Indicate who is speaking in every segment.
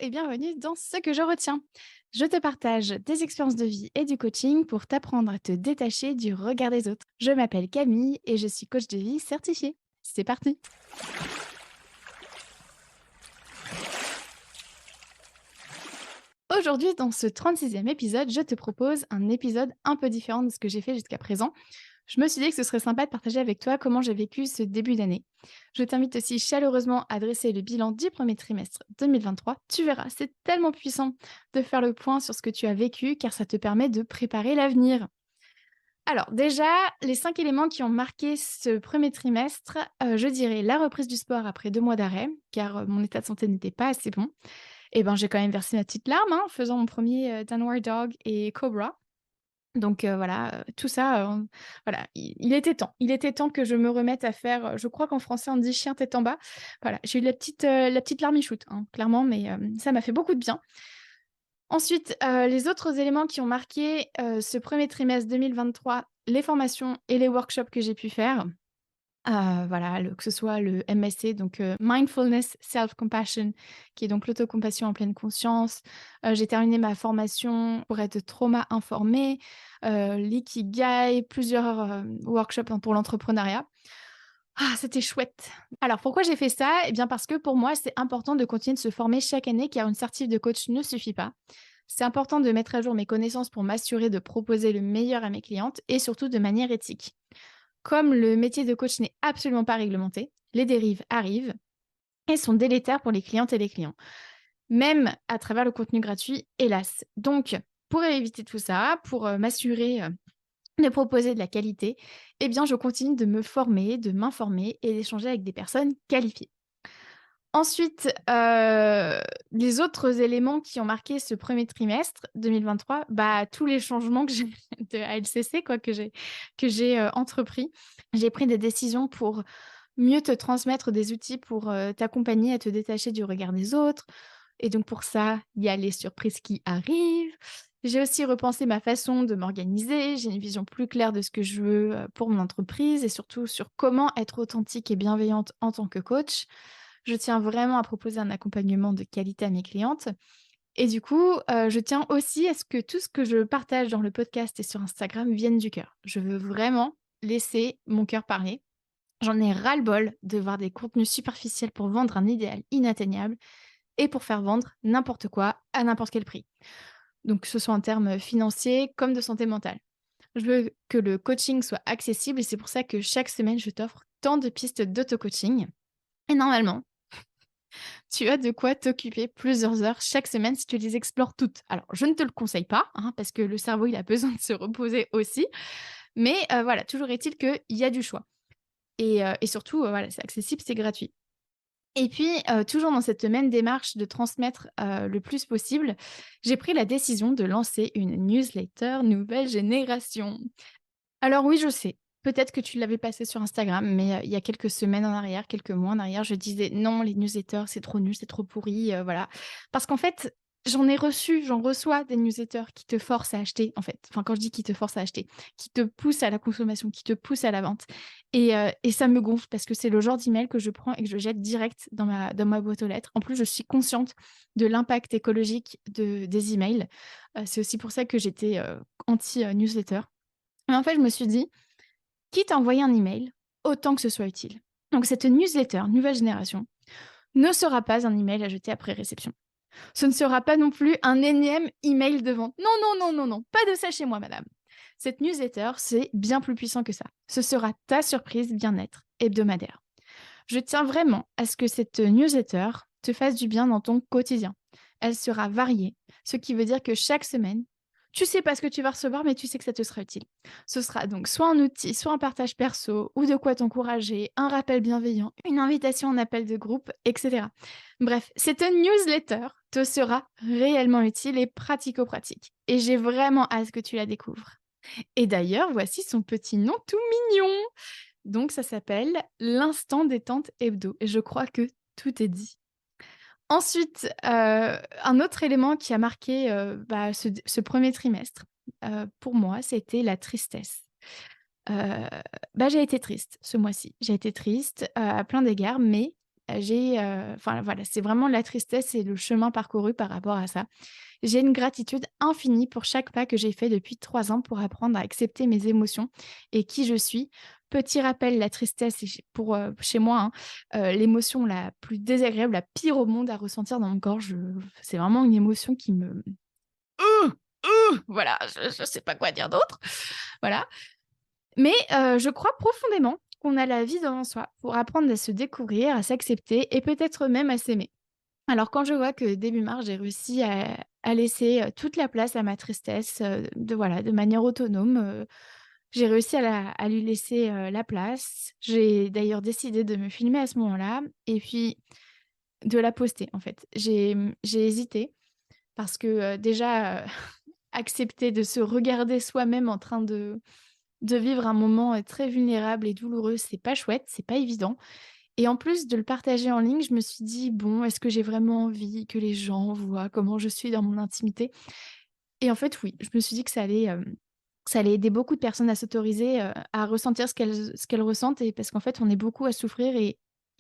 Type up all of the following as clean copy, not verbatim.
Speaker 1: et bienvenue dans Ce que je retiens. Je te partage des expériences de vie et du coaching pour t'apprendre à te détacher du regard des autres. Je m'appelle Camille et je suis coach de vie certifiée. C'est parti. Aujourd'hui, dans ce 36e épisode, je te propose un épisode un peu différent de ce que j'ai fait jusqu'à présent. Je me suis dit que ce serait sympa de partager avec toi comment j'ai vécu ce début d'année. Je t'invite aussi chaleureusement à dresser le bilan du premier trimestre 2023. Tu verras, c'est tellement puissant de faire le point sur ce que tu as vécu car ça te permet de préparer l'avenir. Alors déjà, les 5 éléments qui ont marqué ce premier trimestre, je dirais la reprise du sport après 2 mois d'arrêt, car mon état de santé n'était pas assez bon. Et ben, j'ai quand même versé ma petite larme, hein, en faisant mon premier Downward Dog et Cobra. Donc voilà, tout ça, voilà, il était temps. Il était temps que je me remette à faire, je crois qu'en français on dit: «Chien tête en bas». Voilà, j'ai eu la petite larmichoute, hein, clairement, mais ça m'a fait beaucoup de bien. Ensuite, les autres éléments qui ont marqué, ce premier trimestre 2023, les formations et les workshops que j'ai pu faire. Voilà, que ce soit le MSC, donc Mindfulness Self-Compassion, qui est donc l'autocompassion en pleine conscience. J'ai terminé ma formation pour être trauma informée, l'ikigai, plusieurs workshops, hein, pour l'entrepreneuriat. Ah, c'était chouette. Alors pourquoi j'ai fait ça? Eh bien parce que pour moi, c'est important de continuer de se former chaque année car une certif de coach ne suffit pas. C'est important de mettre à jour mes connaissances pour m'assurer de proposer le meilleur à mes clientes et surtout de manière éthique. Comme le métier de coach n'est absolument pas réglementé, les dérives arrivent et sont délétères pour les clientes et les clients, même à travers le contenu gratuit, hélas. Donc, pour éviter tout ça, pour m'assurer de proposer de la qualité, eh bien, je continue de me former, de m'informer et d'échanger avec des personnes qualifiées. Ensuite, les autres éléments qui ont marqué ce premier trimestre 2023, bah, tous les changements que j'ai de ALCC quoi, que j'ai entrepris. J'ai pris des décisions pour mieux te transmettre des outils pour, t'accompagner à te détacher du regard des autres et donc pour ça, il y a les surprises qui arrivent. J'ai aussi repensé ma façon de m'organiser, j'ai une vision plus claire de ce que je veux, pour mon entreprise et surtout sur comment être authentique et bienveillante en tant que coach. Je tiens vraiment à proposer un accompagnement de qualité à mes clientes et du coup, je tiens aussi à ce que tout ce que je partage dans le podcast et sur Instagram vienne du cœur. Je veux vraiment laisser mon cœur parler. J'en ai ras-le-bol de voir des contenus superficiels pour vendre un idéal inatteignable et pour faire vendre n'importe quoi à n'importe quel prix. Donc que ce soit en termes financiers comme de santé mentale. Je veux que le coaching soit accessible et c'est pour ça que chaque semaine, je t'offre tant de pistes d'auto-coaching et normalement, tu as de quoi t'occuper plusieurs heures chaque semaine si tu les explores toutes. Alors, je ne te le conseille pas, hein, parce que le cerveau, il a besoin de se reposer aussi. Mais voilà, toujours est-il qu'il y a du choix. Et surtout, voilà, c'est accessible, c'est gratuit. Et puis, toujours dans cette même démarche de transmettre, le plus possible, j'ai pris la décision de lancer une newsletter nouvelle génération. Alors oui, je sais, peut-être que tu l'avais passé sur Instagram, mais il y a quelques semaines en arrière, quelques mois en arrière, je disais: «Non, les newsletters, c'est trop nul, c'est trop pourri», voilà. Parce qu'en fait, j'en reçois des newsletters qui te forcent à acheter, en fait. Enfin, quand je dis qui te forcent à acheter, qui te poussent à la consommation, qui te poussent à la vente et ça me gonfle parce que c'est le genre d'email que je prends et que je jette direct dans ma boîte aux lettres. En plus, je suis consciente de l'impact écologique des emails. C'est aussi pour ça que j'étais, anti, newsletter. Mais en fait, je me suis dit: «Quitte à envoyer un email, autant que ce soit utile». Donc cette newsletter nouvelle génération ne sera pas un email à jeter après réception. Ce ne sera pas non plus un énième email de vente. Non, non, non, non, non, pas de ça chez moi madame. Cette newsletter, c'est bien plus puissant que ça. Ce sera ta surprise bien-être hebdomadaire. Je tiens vraiment à ce que cette newsletter te fasse du bien dans ton quotidien. Elle sera variée, ce qui veut dire que chaque semaine, tu sais pas ce que tu vas recevoir, mais tu sais que ça te sera utile. Ce sera donc soit un outil, soit un partage perso, ou de quoi t'encourager, un rappel bienveillant, une invitation en appel de groupe, etc. Bref, cette newsletter te sera réellement utile et pratico-pratique. Et j'ai vraiment hâte que tu la découvres. Et d'ailleurs, voici son petit nom tout mignon. Donc ça s'appelle l'instant détente hebdo et je crois que tout est dit. Ensuite, un autre élément qui a marqué, bah, ce 1 trimestre, pour moi, c'était la tristesse. Heu, bah, j'ai été triste ce mois-ci. J'ai été triste, à plein d'égards, mais enfin voilà, c'est vraiment la tristesse et le chemin parcouru par rapport à ça. J'ai une gratitude infinie pour chaque pas que j'ai fait depuis 3 ans pour apprendre à accepter mes émotions et qui je suis. Petit rappel, la tristesse, chez moi, hein, l'émotion la plus désagréable, la pire au monde à ressentir dans mon corps. C'est vraiment une émotion qui me Heu! Voilà, je sais pas quoi dire d'autre. Voilà. Mais je crois profondément qu'on a la vie devant soi pour apprendre à se découvrir, à s'accepter et peut-être même à s'aimer. Alors quand je vois que début mars, j'ai réussi à laisser, toute la place à ma tristesse, de manière autonome, j'ai réussi à lui laisser, la place. J'ai d'ailleurs décidé de me filmer à ce moment-là et puis de la poster, en fait. J'ai hésité parce que, déjà, accepter de se regarder soi-même en train de vivre un moment, très vulnérable et douloureux, c'est pas chouette, c'est pas évident et en plus de le partager en ligne, je me suis dit: «Bon, est-ce que j'ai vraiment envie que les gens voient comment je suis dans mon intimité?» Et en fait, oui, je me suis dit que ça allait aider beaucoup de personnes à s'autoriser, à ressentir ce qu'elles ressentent et parce qu'en fait, on est beaucoup à souffrir et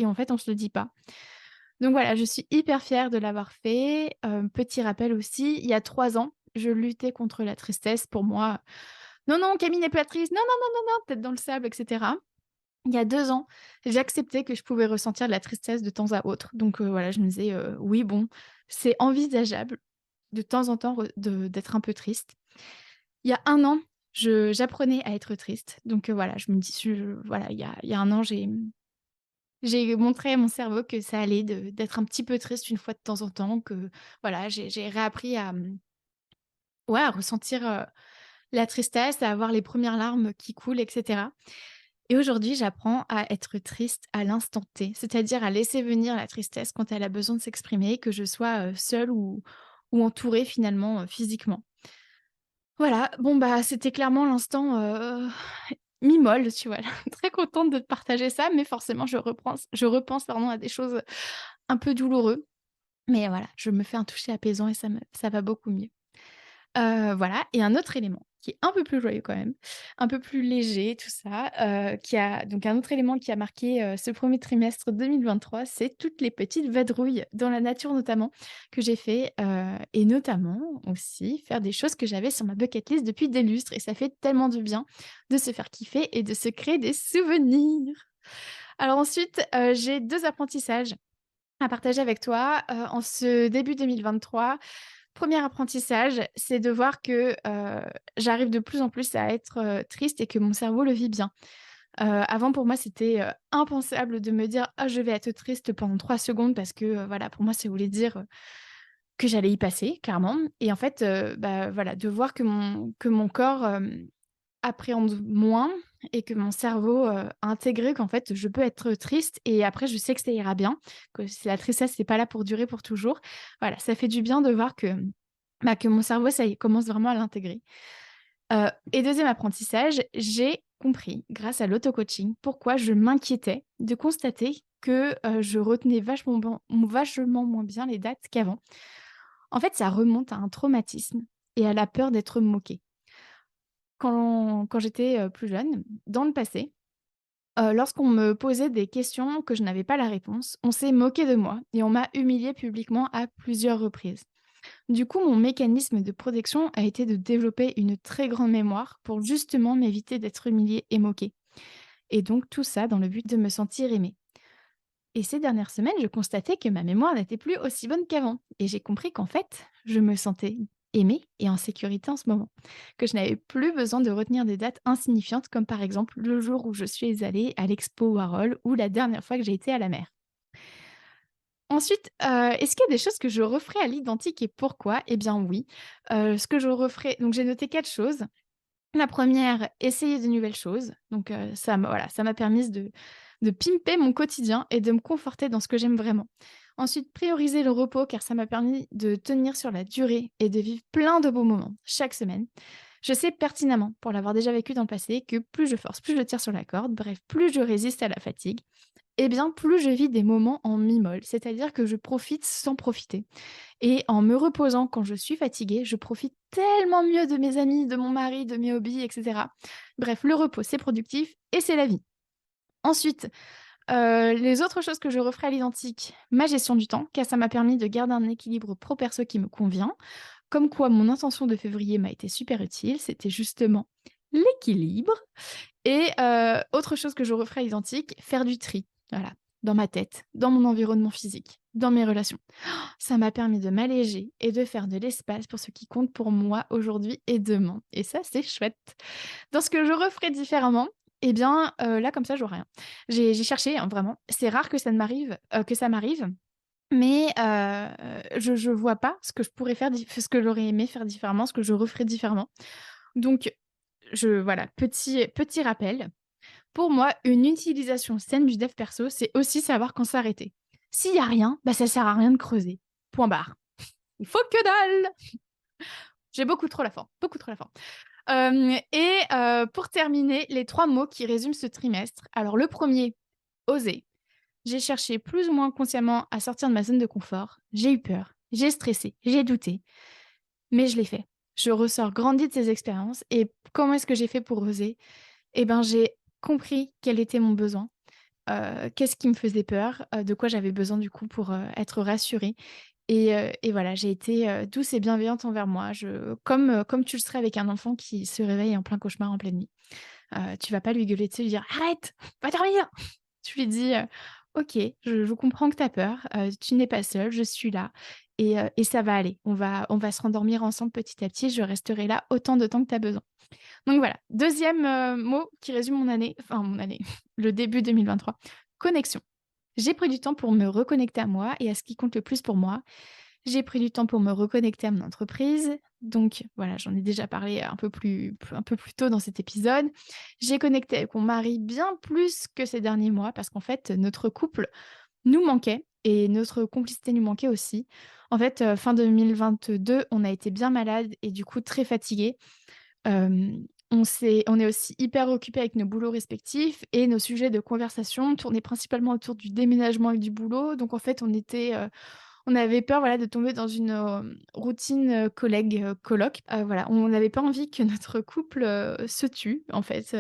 Speaker 1: en fait, on se le dit pas. Donc voilà, je suis hyper fière de l'avoir fait. Petit rappel aussi, il y a 3 ans, je luttais contre la tristesse. Pour moi: «Non, non, Camille n'est pas triste. Non, non, non, non, non», tête dans le sable et cetera. Il y a 2 ans, j'ai accepté que je pouvais ressentir de la tristesse de temps à autre. Donc voilà, je me disais: «Oui, bon, c'est envisageable de temps en temps d'être un peu triste». Il y a 1 an, j'apprenais à être triste. Donc voilà, je me dis voilà, il y a 1 an, j'ai montré à mon cerveau que ça allait d'être un petit peu triste une fois de temps en temps, que voilà, j'ai réappris ouais, à ressentir, la tristesse, à avoir les premières larmes qui coulent et cetera. Et aujourd'hui, j'apprends à être triste à l'instant T, c'est-à-dire à laisser venir la tristesse quand elle a besoin de s'exprimer, que je sois, seule ou entourée finalement, physiquement. Voilà, bon, bah, c'était clairement l'instant, mi-molle, tu vois? Très contente de te partager ça, mais forcément je repense pardon, à des choses, un peu douloureux. Mais voilà, je me fais un toucher apaisant et ça va beaucoup mieux. Voilà et un autre élément qui est un peu plus joyeux quand même, un peu plus léger tout ça, qui a donc un autre élément qui a marqué, ce premier trimestre 2023, c'est toutes les petites vadrouilles dans la nature notamment que j'ai fait, et notamment aussi faire des choses que j'avais sur ma bucket list depuis des lustres et ça fait tellement du bien de se faire kiffer et de se créer des souvenirs. Alors ensuite, j'ai 2 apprentissages à partager avec toi, en ce début 2023. Premier apprentissage, c'est de voir que, j'arrive de plus en plus à être, triste et que mon cerveau le vit bien. Avant pour moi, c'était, impensable de me dire: «Ah, je vais être triste pendant 3 secondes» parce que, voilà, pour moi, ça voulait dire, que j'allais y passer clairement et en fait, bah, voilà, de voir que mon corps, appréhende moins et que mon cerveau, a intégré qu'en fait, je peux être triste et après je sais que ça ira bien, que c'est la tristesse, c'est pas là pour durer pour toujours. Voilà, ça fait du bien de voir que, bah, que mon cerveau, ça y est, commence vraiment à l'intégrer. Et deuxième apprentissage, j'ai compris, grâce à l'auto-coaching, pourquoi je m'inquiétais de constater que, je retenais vachement moins bien les dates qu'avant. En fait, ça remonte à un traumatisme et à la peur d'être moquée. Quand j'étais, plus jeune, dans le passé, lorsqu'on me posait des questions que je n'avais pas la réponse, on s'est moqué de moi et on m'a humiliée publiquement à plusieurs reprises. Du coup, mon mécanisme de protection a été de développer une très grande mémoire pour justement m'éviter d'être humiliée et moquée. Et donc tout ça dans le but de me sentir aimée. Et ces dernières semaines, je constatais que ma mémoire n'était plus aussi bonne qu'avant. Et j'ai compris qu'en fait, je me sentais aimée et en sécurité en ce moment. Que je n'avais plus besoin de retenir des dates insignifiantes comme par exemple le jour où je suis allée à l'expo Warhol ou la dernière fois que j'ai été à la mer. Ensuite, est-ce qu'il y a des choses que je referais à l'identique et pourquoi? Eh bien oui. Ce que je referais donc j'ai noté 4 choses. La première, essayer de nouvelles choses. Donc ça m'a permise de pimper mon quotidien et de me conforter dans ce que j'aime vraiment. Ensuite, prioriser le repos car ça m'a permis de tenir sur la durée et de vivre plein de beaux moments chaque semaine. Je sais pertinemment, pour l'avoir déjà vécu dans le passé, que plus je force, plus je tire sur la corde, bref, plus je résiste à la fatigue et bien plus je vis des moments en mi-molle, c'est-à-dire que je profite sans profiter. Et en me reposant quand je suis fatiguée, je profite tellement mieux de mes amis, de mon mari, de mes hobbies et cetera. Bref, le repos, c'est productif et c'est la vie. Ensuite, Les autres choses que je referais à l'identique, ma gestion du temps, car ça m'a permis de garder un équilibre pro-perso qui me convient. Comme quoi mon intention de février m'a été super utile, c'était justement l'équilibre. Et autre chose que je referais à l'identique, faire du tri, voilà, dans ma tête, dans mon environnement physique, dans mes relations. Ça m'a permis de m'alléger et de faire de l'espace pour ce qui compte pour moi aujourd'hui et demain. Et ça, c'est chouette. Dans ce que je referais différemment, eh bien, là, comme ça, j'aurais rien. J'ai cherché, hein, vraiment. C'est rare que ça m'arrive, mais je vois pas ce que je pourrais faire ce que j'aurais aimé faire différemment, ce que je referais différemment. Donc voilà, petit rappel. Pour moi, une utilisation saine du dev perso, c'est aussi savoir quand s'arrêter. S'il y a rien, bah, ça sert à rien de creuser. Point barre. Il faut que dalle! J'ai beaucoup trop la forme, beaucoup trop la forme. Pour terminer, les 3 mots qui résument ce trimestre. Alors le premier, oser. J'ai cherché plus ou moins consciemment à sortir de ma zone de confort. J'ai eu peur, j'ai stressé, j'ai douté, mais je l'ai fait. Je ressors grandi de ces expériences et comment est-ce que j'ai fait pour oser? Eh ben, j'ai compris quel était mon besoin, qu'est-ce qui me faisait peur, de quoi j'avais besoin du coup pour, être rassurée et voilà, j'ai été, douce et bienveillante envers moi. Comme tu le serais avec un enfant qui se réveille en plein cauchemar en pleine nuit. Tu vas pas lui gueuler dessus, lui dire: «Arrête, va dormir!» Tu lui dis, «OK, je comprends que tu as peur, tu n'es pas seule, je suis là et ça va aller. On va se rendormir ensemble petit à petit, je resterai là autant de temps que tu as besoin». Donc voilà, deuxième mot qui résume mon année, le début 2023, connexion. J'ai pris du temps pour me reconnecter à moi et à ce qui compte le plus pour moi. J'ai pris du temps pour me reconnecter à mon entreprise. Donc voilà, j'en ai déjà parlé un peu plus tôt dans cet épisode. J'ai connecté avec mon mari bien plus que ces derniers mois parce qu'en fait, notre couple nous manquait et notre complicité nous manquait aussi. En fait, fin 2022, on a été bien malade et du coup très fatigués. On est aussi hyper occupés avec nos boulots respectifs et nos sujets de conversation tournaient principalement autour du déménagement et du boulot. Donc en fait, on avait peur, voilà, de tomber dans une, routine, collègue, coloc. Voilà, on n'avait pas envie que notre couple, se tue, en fait,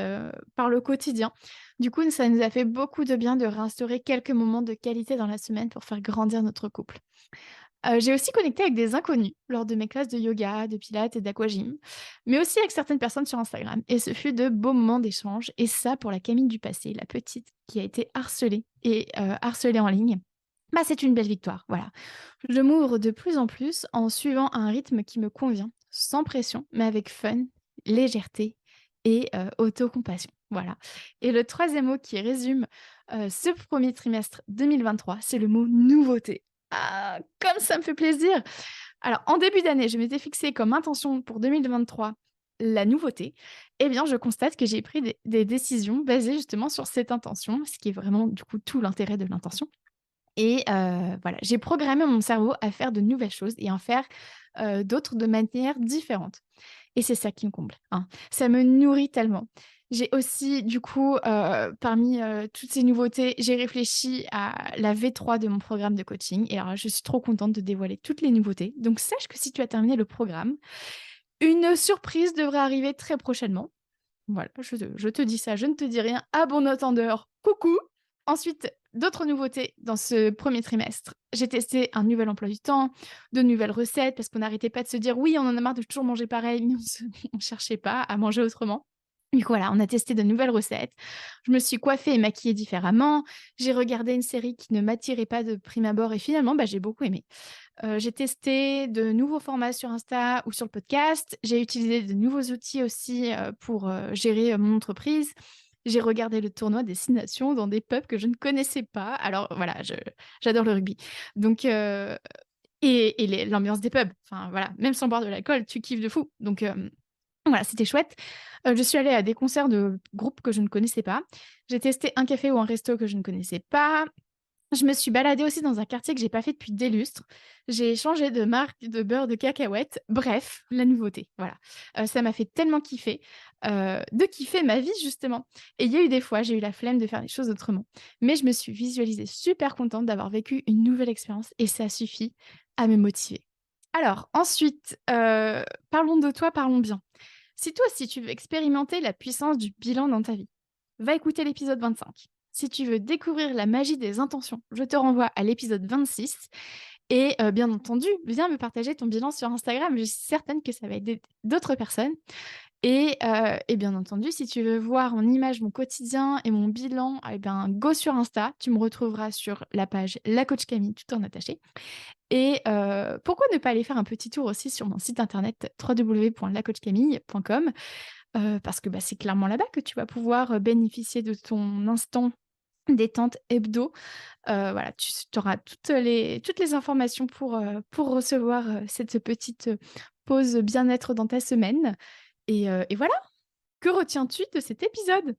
Speaker 1: par le quotidien. Du coup, ça nous a fait beaucoup de bien de réinstaurer quelques moments de qualité dans la semaine pour faire grandir notre couple. J'ai aussi connecté avec des inconnus lors de mes classes de yoga, de pilates et d'aquagym, mais aussi avec certaines personnes sur Instagram et ce fut de beaux moments d'échange et ça pour la Camille du passé, la petite qui a été harcelée en ligne, bah, c'est une belle victoire, voilà. Je m'ouvre de plus en plus en suivant un rythme qui me convient, sans pression, mais avec fun, légèreté et autocompassion, voilà. Et le troisième mot qui résume, ce premier trimestre 2023, c'est le mot nouveauté. Ah, comme ça me fait plaisir! Alors, en début d'année, je m'étais fixée comme intention pour 2023 la nouveauté. Eh bien, je constate que j'ai pris des décisions basées justement sur cette intention, ce qui est vraiment du coup tout l'intérêt de l'intention. Et voilà, j'ai programmé mon cerveau à faire de nouvelles choses et en faire, d'autres de manière différente. Et c'est ça qui me comble, hein. Ça me nourrit tellement. J'ai aussi du coup, parmi, toutes ces nouveautés, j'ai réfléchi à la V3 de mon programme de coaching et alors je suis trop contente de dévoiler toutes les nouveautés. Donc sache que si tu as terminé le programme, une surprise devrait arriver très prochainement. Voilà, je te dis ça, je ne te dis rien. À bon entendeur, coucou! Ensuite, d'autres nouveautés dans ce premier trimestre. J'ai testé un nouvel emploi du temps, de nouvelles recettes parce qu'on n'arrêtait pas de se dire: «Oui, on en a marre de toujours manger pareil», mais on cherchait pas à manger autrement. Du coup, voilà, on a testé de nouvelles recettes. Je me suis coiffée et maquillée différemment. J'ai regardé une série qui ne m'attirait pas de prime abord et finalement, bah, j'ai beaucoup aimé. J'ai testé de nouveaux formats sur Insta ou sur le podcast. J'ai utilisé de nouveaux outils aussi, pour, gérer, mon entreprise. J'ai regardé le tournoi Destination dans des pubs que je ne connaissais pas. Alors voilà, j'adore le rugby. Donc et l'ambiance des pubs. Enfin voilà, même sans boire de l'alcool, tu kiffes de fou. Donc voilà, c'était chouette. Je suis allée à des concerts de groupes que je ne connaissais pas. J'ai testé un café ou un resto que je ne connaissais pas. Je me suis baladée aussi dans un quartier que j'ai pas fait depuis des lustres. J'ai changé de marque de beurre de cacahuète. Bref, la nouveauté, voilà. Ça m'a fait tellement kiffer, de kiffer ma vie justement et il y a eu des fois, j'ai eu la flemme de faire les choses autrement. Mais je me suis visualisée super contente d'avoir vécu une nouvelle expérience et ça suffit à me motiver. Alors ensuite, parlons de toi, parlons bien. Si toi aussi tu veux expérimenter la puissance du bilan dans ta vie, va écouter l'épisode 25. Si tu veux découvrir la magie des intentions, je te renvoie à l'épisode 26 et bien entendu, viens me partager ton bilan sur Instagram. Je suis certaine que ça va aider d'autres personnes et bien entendu, si tu veux voir en image mon quotidien et mon bilan, eh ben, go sur Insta. Tu me retrouveras sur la page La Coach Camille, tout en attaché. Et pourquoi ne pas aller faire un petit tour aussi sur mon site internet www.lacoachcamille.com, parce que, bah, c'est clairement là-bas que tu vas pouvoir, bénéficier de ton instant détente hebdo. Voilà, tu auras toutes les informations pour recevoir, cette petite, pause bien-être dans ta semaine et voilà. Que retiens-tu de cet épisode?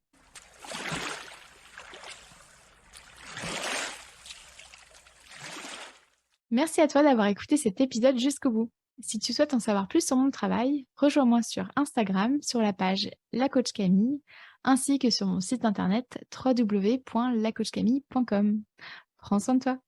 Speaker 1: Merci à toi d'avoir écouté cet épisode jusqu'au bout. Si tu souhaites en savoir plus sur mon travail, rejoins-moi sur Instagram sur la page La Coach Camille, ainsi que sur mon site internet www.lacoachcamille.com. Prends soin de toi.